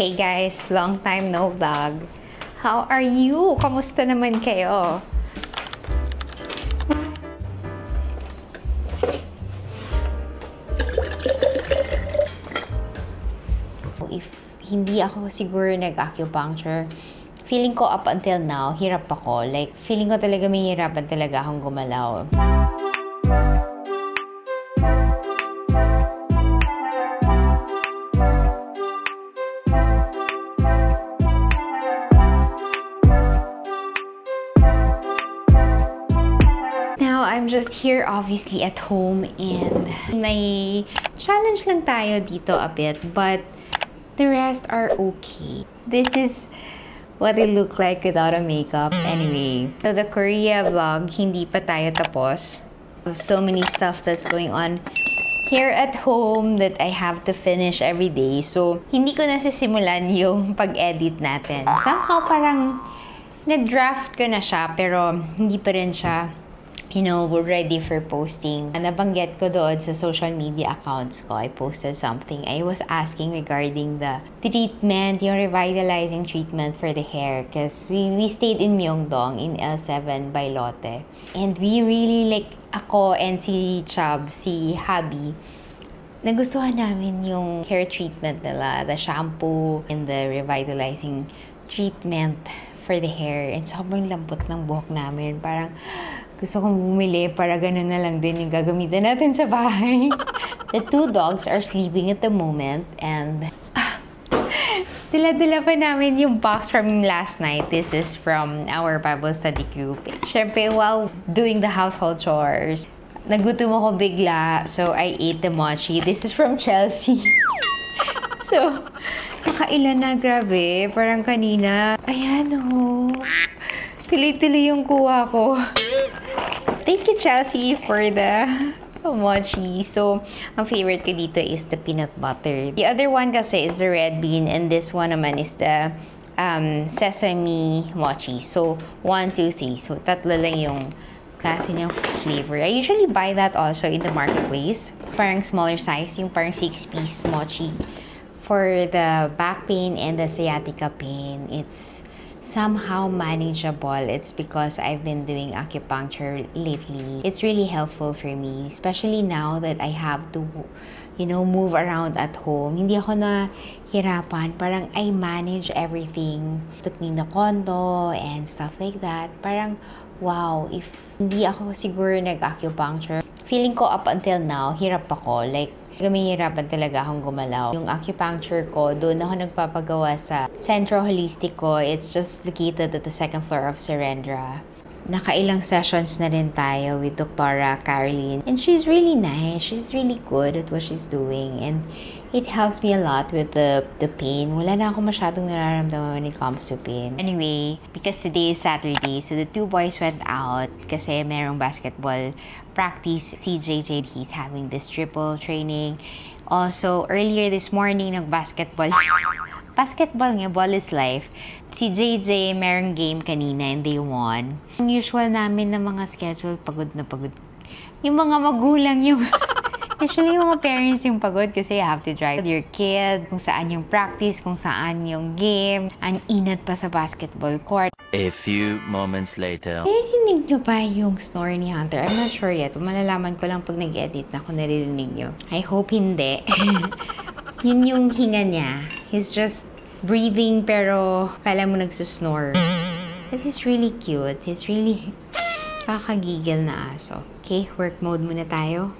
Hey guys, long time no vlog. How are you? Kamusta naman kayo? If hindi ako siguro nag-acupuncture, feeling ko up until now, hirap ako. Like, feeling ko talaga may hirapan talaga akong gumalaw. Now, I'm just here obviously at home and may challenge lang tayo dito a bit, but the rest are okay. This is what it look like without a makeup. Anyway, so the Korea vlog, hindi pa tayo tapos. So many stuff that's going on here at home that I have to finish every day. So, hindi ko nasisimulan yung pag-edit natin. Somehow parang na-draft ko na siya, pero hindi pa rin siya, you know, we're ready for posting. Nabanggit ko doon sa social media accounts ko. I posted something. I was asking regarding the treatment, yung revitalizing treatment for the hair. Because we stayed in Myeongdong in L7 by Lotte. And we really, like, ako and si Chubb, si Habi, nagustuhan namin yung hair treatment nila. The shampoo and the revitalizing treatment for the hair. And sobrang lambot ng buhok namin. Parang gusto kong bumili para ganun na lang din yung gagamitin natin sa bahay. The two dogs are sleeping at the moment and dila-dila pa namin yung box from last night. This is from our Bible study group. Syempre, while doing the household chores, nagutom ako bigla, so I ate the mochi. This is from Chelsea. So, nakailan na, grabe. Parang kanina. Ayan, oh. Tuloy-tuloy yung kuha ko. Thank you, Chelsea, for the mochi. So, ang favorite ko dito is the peanut butter. The other one kasi is the red bean, and this one naman is the sesame mochi. So, 1, 2, 3. So, tatlo lang yung klase niyang flavor. I usually buy that also in the marketplace. Parang smaller size, yung parang 6-piece mochi. For the back pain and the sciatica pain, it's somehow manageable. It's because I've been doing acupuncture lately. It's really helpful for me, especially now that I have to, you know, move around at home. Hindi ako na hirapan. Parang I manage everything. Took me the condo and stuff like that. Parang, wow, if hindi ako siguro nag-acupuncture, feeling ko up until now, hirap ako. Like, gamihirapan talaga akong gumalaw. Yung acupuncture ko, doon ako nagpapagawa sa Centro Holistico. It's just located at the second floor of Serendra. Nakailang sessions na rin tayo with Dr. Caroline. And she's really nice. She's really good at what she's doing. And it helps me a lot with the pain. Wala na ako masyadong nararamdaman when it comes to pain. Anyway, because today is Saturday, so the two boys went out kasi merong basketball practice. Si JJ, he's having this triple training. Also, earlier this morning, nag-basketball. Basketball nga, ball is life. Si JJ, merong game kanina and they won. Ang usual namin na mga schedule, pagod na pagod. Yung mga magulang yung usually, yung mga parents yung pagod kasi you have to drive your kid, kung saan yung practice, kung saan yung game. Ang inat pa sa basketball court. A few moments later. Naririnig nyo ba yung snore ni Hunter? I'm not sure yet. Malalaman ko lang pag nag-edit na kung naririnig nyo. I hope hindi. Yun yung hinga niya. He's just breathing pero kala mo nagsusnore. But he's really cute. He's really kakagigil na aso. Okay, work mode muna tayo.